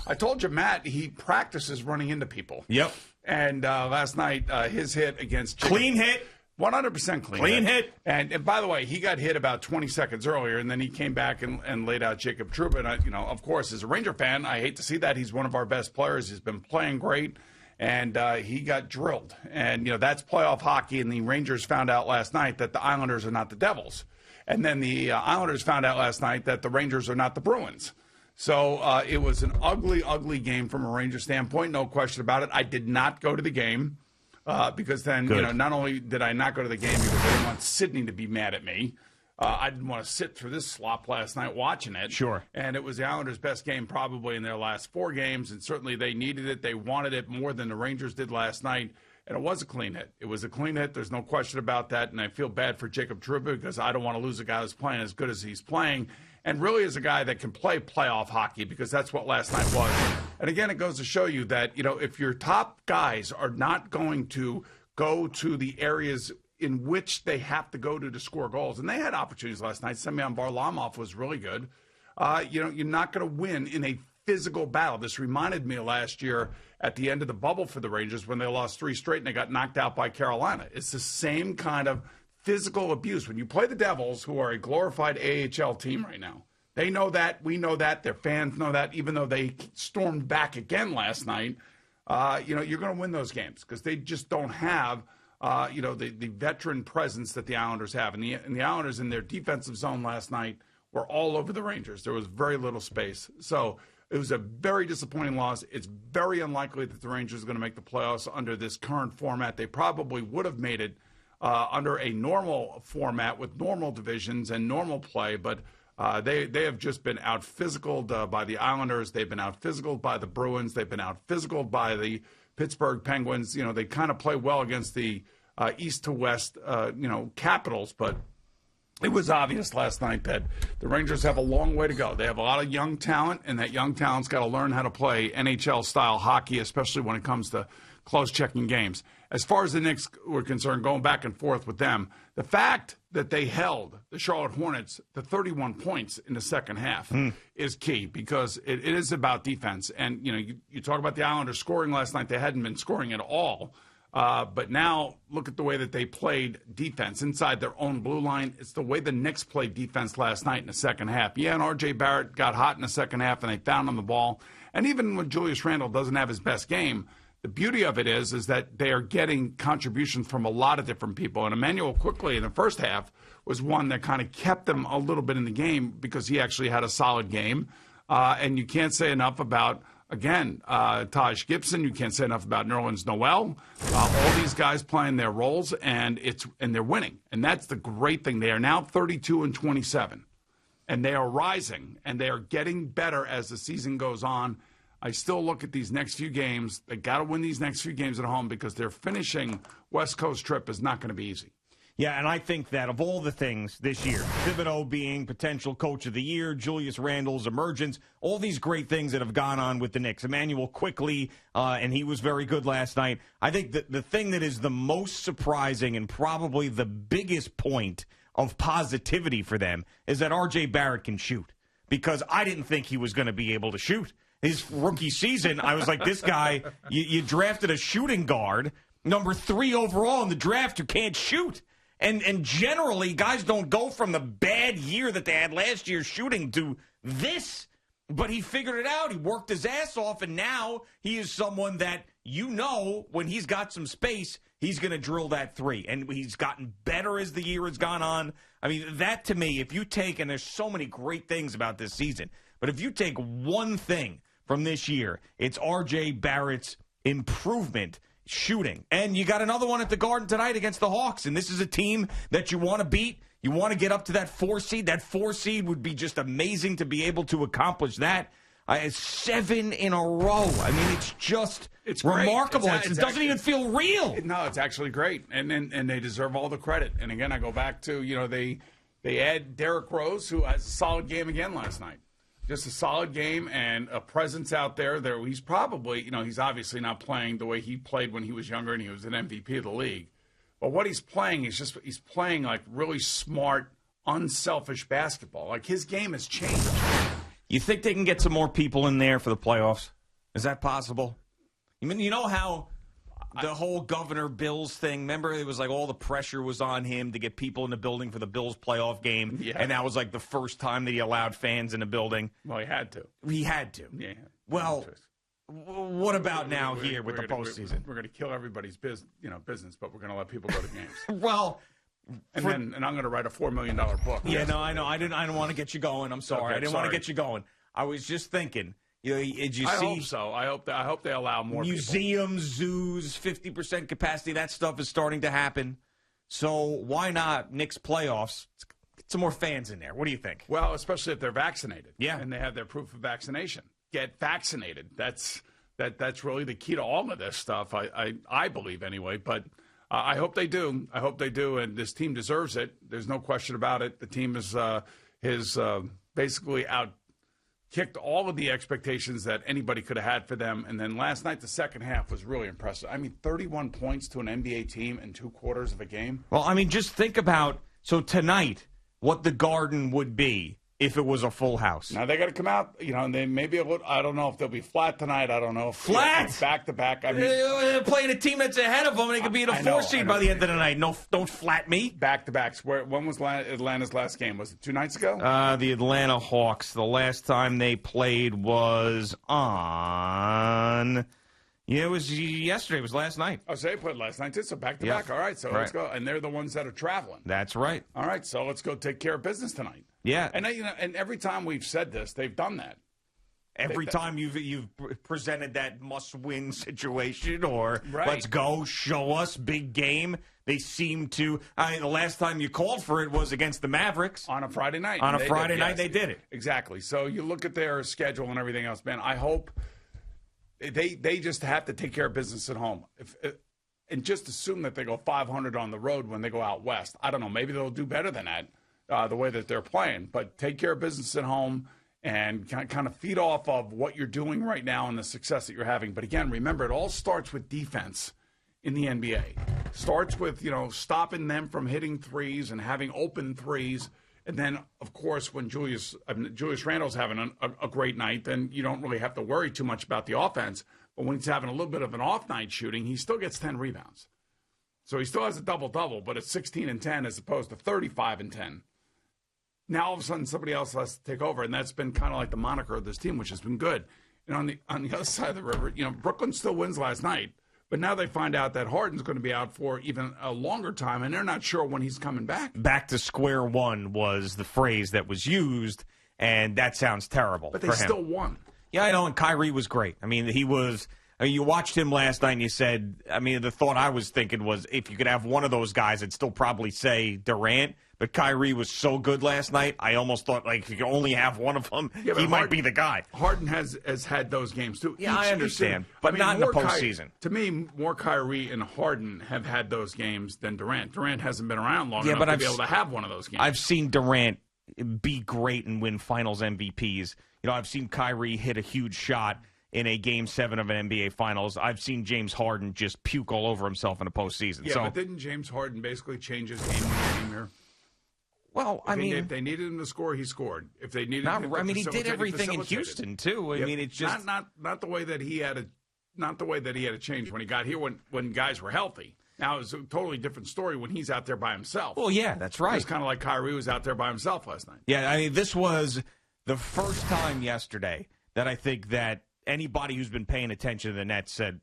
I told you, Matt, he practices running into people. Yep. And last night, his hit against Jacob, clean hit. 100% clean hit. And by the way, he got hit about 20 seconds earlier, and then he came back and laid out Jacob Trouba. And, of course, as a Ranger fan, I hate to see that. He's one of our best players. He's been playing great, and he got drilled. And, that's playoff hockey, and the Rangers found out last night that the Islanders are not the Devils. And then the Islanders found out last night that the Rangers are not the Bruins. So it was an ugly, ugly game from a Ranger standpoint, no question about it. I did not go to the game because then, not only did I not go to the game because I didn't want Sydney to be mad at me, I didn't want to sit through this slop last night watching it. Sure. And it was the Islanders' best game probably in their last 4 games, and certainly they needed it. They wanted it more than the Rangers did last night. And it was a clean hit. It was a clean hit. There's no question about that. And I feel bad for Jacob Trouba because I don't want to lose a guy who's playing as good as he's playing and really is a guy that can play playoff hockey because that's what last night was. And again, it goes to show you that, if your top guys are not going to go to the areas in which they have to go to score goals, and they had opportunities last night. Semyon Varlamov was really good. You're not going to win in a physical battle. This reminded me of last year at the end of the bubble for the Rangers when they lost 3 straight and they got knocked out by Carolina. It's the same kind of physical abuse. When you play the Devils, who are a glorified AHL team right now, they know that. We know that. Their fans know that, even though they stormed back again last night. You're going to win those games because they just don't have, the veteran presence that the Islanders have. And the Islanders in their defensive zone last night were all over the Rangers. There was very little space. So it was a very disappointing loss. It's very unlikely that the Rangers are going to make the playoffs under this current format. They probably would have made it under a normal format with normal divisions and normal play, but they have just been out-physicaled by the Islanders. They've been out-physicaled by the Bruins. They've been out-physicaled by the Pittsburgh Penguins. They kind of play well against the east to west, Capitals, but it was obvious last night that the Rangers have a long way to go. They have a lot of young talent, and that young talent's got to learn how to play NHL-style hockey, especially when it comes to close-checking games. As far as the Knicks were concerned, going back and forth with them, the fact that they held the Charlotte Hornets to 31 points in the second half is key because it is about defense. And, you talk about the Islanders scoring last night. They hadn't been scoring at all. But now look at the way that they played defense inside their own blue line. It's the way the Knicks played defense last night in the second half. Yeah, and R.J. Barrett got hot in the second half, and they found him the ball. And even when Julius Randle doesn't have his best game, the beauty of it is that they are getting contributions from a lot of different people. And Emmanuel Quickley in the first half was one that kind of kept them a little bit in the game because he actually had a solid game. And you can't say enough about, again, Taj Gibson. You can't say enough about Nerlens Noel. All these guys playing their roles, and they're winning. And that's the great thing. They are now 32-27, and they are rising, and they are getting better as the season goes on. I still look at these next few games. They got to win these next few games at home because their finishing West Coast trip is not going to be easy. Yeah, and I think that of all the things this year, Thibodeau being potential coach of the year, Julius Randle's emergence, all these great things that have gone on with the Knicks, Emmanuel Quickley, and he was very good last night. I think that the thing that is the most surprising and probably the biggest point of positivity for them is that R.J. Barrett can shoot because I didn't think he was going to be able to shoot. His rookie season, I was like, this guy, you drafted a shooting guard, number 3 overall in the draft who can't shoot. And generally, guys don't go from the bad year that they had last year shooting to this. But he figured it out. He worked his ass off, and now he is someone that when he's got some space, he's going to drill that 3. And he's gotten better as the year has gone on. I mean, that to me, if you take, and there's so many great things about this season, but if you take one thing from this year, it's R.J. Barrett's improvement shooting. And you got another one at the Garden tonight against the Hawks, and this is a team that you want to beat. You want to get up to that 4 seed. That 4 seed would be just amazing to be able to accomplish that. 7 in a row. I mean, it's remarkable. It doesn't even feel real. No, it's actually great, and they deserve all the credit. And again, I go back to they add Derrick Rose, who has a solid game again last night. Just a solid game and a presence out there. He's probably, he's obviously not playing the way he played when he was younger and he was an MVP of the league. But what he's playing is he's playing like really smart, unselfish basketball. Like his game has changed. You think they can get some more people in there for the playoffs? Is that possible? I mean, you know how the whole Governor Bills thing, remember it was like all the pressure was on him to get people in the building for the Bills playoff game, and that was like the first time that he allowed fans in the building? Well, he had to. He had to. Yeah. Well, what about now here with the postseason? We're going to kill everybody's business, but we're going to let people go to games. Well... And I'm going to write a $4 million book. Yeah, no, I know. I don't want to get you going. I'm sorry. Okay, I didn't want to get you going. I was just thinking. Did you see? I hope so. I hope they allow more museums, zoos, 50% capacity. That stuff is starting to happen. So why not Knicks playoffs? Get some more fans in there. What do you think? Well, especially if they're vaccinated. Yeah, and they have their proof of vaccination. Get vaccinated. That's really the key to all of this stuff. I believe anyway, but. I hope they do. I hope they do, and this team deserves it. There's no question about it. The team has basically out-kicked all of the expectations that anybody could have had for them. And then last night, the second half was really impressive. I mean, 31 points to an NBA team in 2 quarters of a game. Well, I mean, just think about, tonight, what the Garden would be if it was a full house. Now they got to come out, and they maybe I don't know if they'll be flat tonight. I don't know if flat back to back. I mean, they're playing a team that's ahead of them. They could be in a 4 seed by the end of the night. No, don't flat me. Back to backs. When was Atlanta's last game? Was it 2 nights ago? The Atlanta Hawks. The last time they played was on. Yeah, it was yesterday. It was last night. Oh, so they played last night too. So back to back. All right, so let's go. And they're the ones that are traveling. That's right. All right, so let's go take care of business tonight. Yeah, and and every time we've said this, they've done that. Every time you've presented that must-win situation or let's go, show us, big game, they seem to. The last time you called for it was against the Mavericks on a Friday night. On a Friday night, they did it exactly. So you look at their schedule and everything else, man. I hope they just have to take care of business at home. And just assume that they go 500 on the road when they go out west. I don't know. Maybe they'll do better than that. The way that they're playing, but take care of business at home and kind of feed off of what you're doing right now and the success that you're having. But again, remember, it all starts with defense in the NBA. Starts with, stopping them from hitting threes and having open threes. And then, of course, when Julius Randle's having a great night, then you don't really have to worry too much about the offense. But when he's having a little bit of an off night shooting, he still gets 10 rebounds. So he still has a double-double, but it's 16 and 10 as opposed to 35 and 10. Now all of a sudden somebody else has to take over, and that's been kind of like the moniker of this team, which has been good. And on the other side of the river, Brooklyn still wins last night, but now they find out that Harden's going to be out for even a longer time, and they're not sure when he's coming back. Back to square one was the phrase that was used, and that sounds terrible. But they still won. Yeah, I know, and Kyrie was great. I mean, he was. You watched him last night, and you said, the thought I was thinking was if you could have one of those guys, I'd still probably say Durant. But Kyrie was so good last night, I almost thought, if you could only have one of them, he might be the guy. Harden has had those games, too. Yeah, I understand, but not in the postseason. To me, more Kyrie and Harden have had those games than Durant. Durant hasn't been around long enough to be able to have one of those games. I've seen Durant be great and win finals MVPs. I've seen Kyrie hit a huge shot in a Game 7 of an NBA Finals. I've seen James Harden just puke all over himself in the postseason. Yeah, but didn't James Harden basically change his game here? Well, if they needed him to score, he scored. If they needed him to he did everything in Houston too. I mean, it's just not the way that he had to change when he got here when guys were healthy. Now it's a totally different story when he's out there by himself. Well, yeah, that's right. It's kind of like Kyrie was out there by himself last night. Yeah, this was the first time yesterday that I think that anybody who's been paying attention to the Nets said,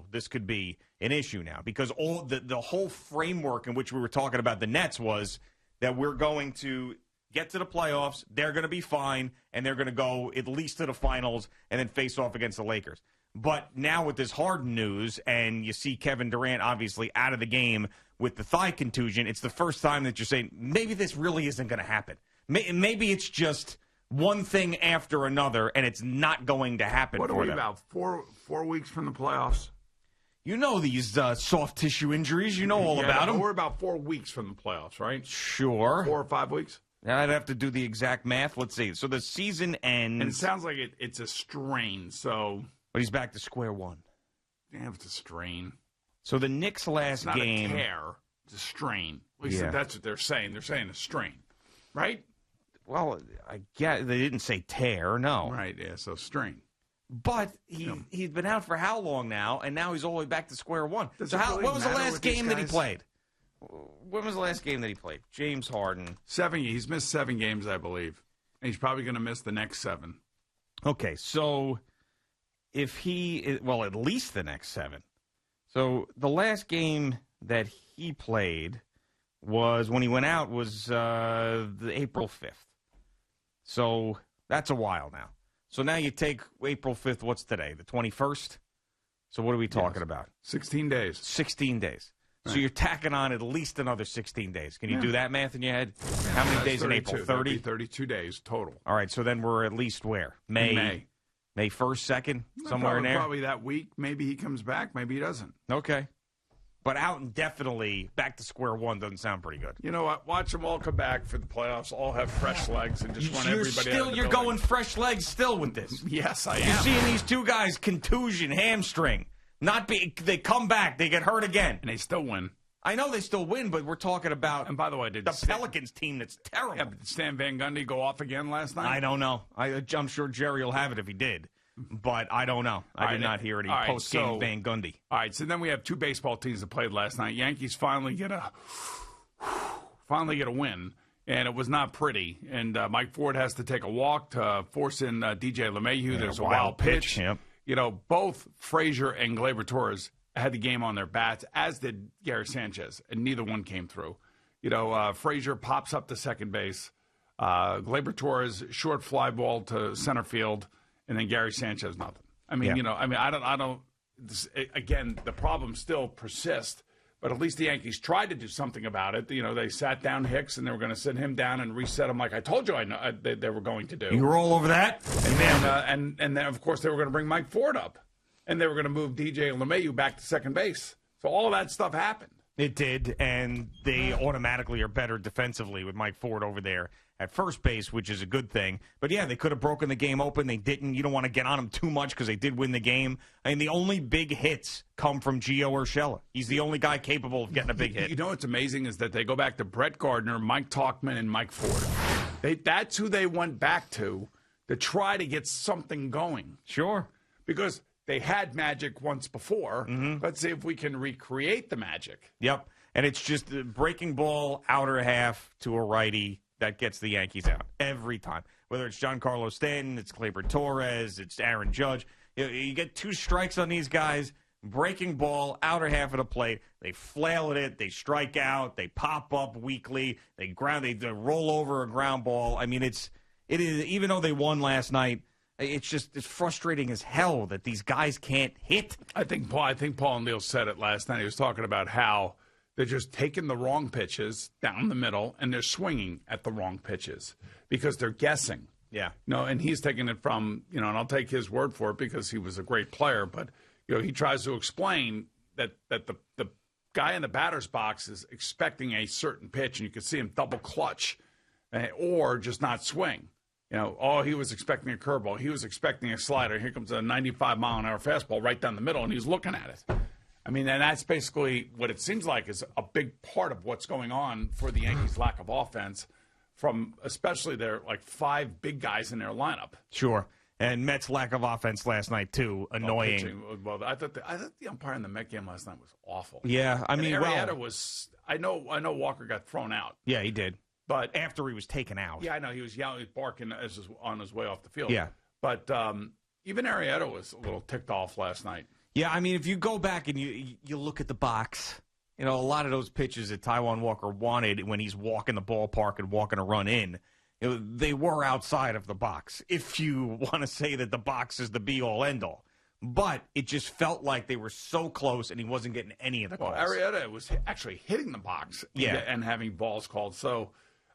this could be an issue now. Because all the whole framework in which we were talking about the Nets was that we're going to get to the playoffs, they're going to be fine, and they're going to go at least to the finals and then face off against the Lakers. But now with this Harden news, and you see Kevin Durant obviously out of the game with the thigh contusion, it's the first time that you're saying, maybe this really isn't going to happen. Maybe it's just one thing after another, and it's not going to happen for them. What are we about, 4 weeks from the playoffs? You know these soft tissue injuries. You know all about them. We're about 4 weeks from the playoffs, right? Sure. 4 or 5 weeks? I'd have to do the exact math. Let's see. So the season ends. And it sounds like it's a strain, so. But he's back to square one. Yeah, it's a strain. So the Knicks last game. It's not a tear. It's a strain. At least that's what they're saying. They're saying a strain, right? well, I guess they didn't say tear, no. Right, yeah, so strain. But he's been out for how long now, and now he's all the way back to square one. When was the last game that he played? When was the last game that he played? James Harden. 7. He's missed 7 games, I believe. And he's probably going to miss the next 7. Okay, so at least the next 7. So the last game that he played was when he went out was the April 5th. So that's a while now. So now you take April 5th, what's today? The 21st? So what are we talking about? 16 days. 16 days. Right. So you're tacking on at least another 16 days. Can you do that math in your head? How many days in April? 30? 32 days total. All right, so then we're at least where? May 1st, 2nd, somewhere in there? Probably that week. Maybe he comes back. Maybe he doesn't. Okay. But out indefinitely, back to square one doesn't sound pretty good. You know what? Watch them all come back for the playoffs, all have fresh legs, and just want everybody out of the You're building. going fresh legs still with this. Yes, I am. You're seeing these two guys, contusion, hamstring. They come back, they get hurt again. And they still win. I know they still win, but we're talking about And by the way, did the Pelicans team that's terrible. Yeah, but did Stan Van Gundy go off again last night? I don't know. I'm sure Jerry will have it if he did. But I don't know. I did not hear any post-game Van Gundy. All right, so then we have 2 baseball teams that played last night. Yankees finally get a win, and it was not pretty. And Mike Ford has to take a walk to force in DJ LeMahieu. There's a wild pitch. Yep. You know, both Frazier and Gleyber Torres had the game on their bats, as did Gary Sanchez, and neither one came through. You know, Frazier pops up to second base. Gleyber Torres, short fly ball to center field. And then Gary Sanchez, nothing. I mean, I don't. Again, the problem still persists. But at least the Yankees tried to do something about it. You know, they sat down Hicks, and they were going to sit him down and reset him, like I told you they were going to do. You were all over that. And then of course they were going to bring Mike Ford up, and they were going to move DJ LeMahieu back to second base. So all of that stuff happened. It did, and they automatically are better defensively with Mike Ford over there at first base, which is a good thing. But, yeah, they could have broken the game open. They didn't. You don't want to get on them too much because they did win the game. I mean, the only big hits come from Gio Urshela. He's the only guy capable of getting a big hit. You know what's amazing is that they go back to Brett Gardner, Mike Tauchman, and Mike Ford. That's who they went back to try to get something going. Sure. Because they had magic once before. Mm-hmm. Let's see if we can recreate the magic. Yep. And it's just a breaking ball, outer half to a righty that gets the Yankees out every time. Whether it's Giancarlo Stanton, it's Gleyber Torres, it's Aaron Judge. You get 2 strikes on these guys, breaking ball, outer half of the plate. They flail at it. They strike out. They pop up weakly. They roll over a ground ball. I mean, it is even though they won last night, it's frustrating as hell that these guys can't hit. I think Paul O'Neill said it last night. He was talking about how they're just taking the wrong pitches down the middle, and they're swinging at the wrong pitches because they're guessing. Yeah. No, and he's taking it from, and I'll take his word for it because he was a great player, but, he tries to explain that the guy in the batter's box is expecting a certain pitch, and you can see him double clutch or just not swing. He was expecting a curveball. He was expecting a slider. Here comes a 95-mile-an-hour fastball right down the middle, and he's looking at it. I mean, and that's basically what it seems like is a big part of what's going on for the Yankees' lack of offense from especially their, 5 big guys in their lineup. Sure. And Mets' lack of offense last night, too, annoying. Well, I thought the umpire in the Met game last night was awful. Yeah, I mean, Arrieta was – I know Walker got thrown out. Yeah, he did. But after he was taken out. Yeah, I know. He was yelling, barking on his way off the field. Yeah. But even Arrieta was a little ticked off last night. Yeah, I mean, if you go back and you look at the box, a lot of those pitches that Taijuan Walker wanted when he's walking the ballpark and walking a run in, they were outside of the box, if you want to say that the box is the be-all, end-all. But it just felt like they were so close, and he wasn't getting any of the calls. Well, Arrieta was actually hitting the box and having balls called. So,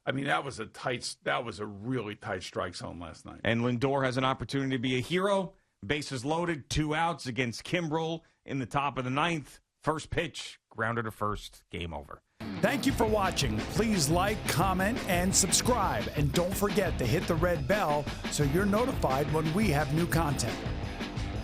I mean, that was a really tight strike zone last night. And Lindor has an opportunity to be a hero. Bases loaded, 2 outs against Kimbrel in the top of the 9th. First pitch, grounder to first, game over. Thank you for watching. Please like, comment, and subscribe. And don't forget to hit the red bell so you're notified when we have new content.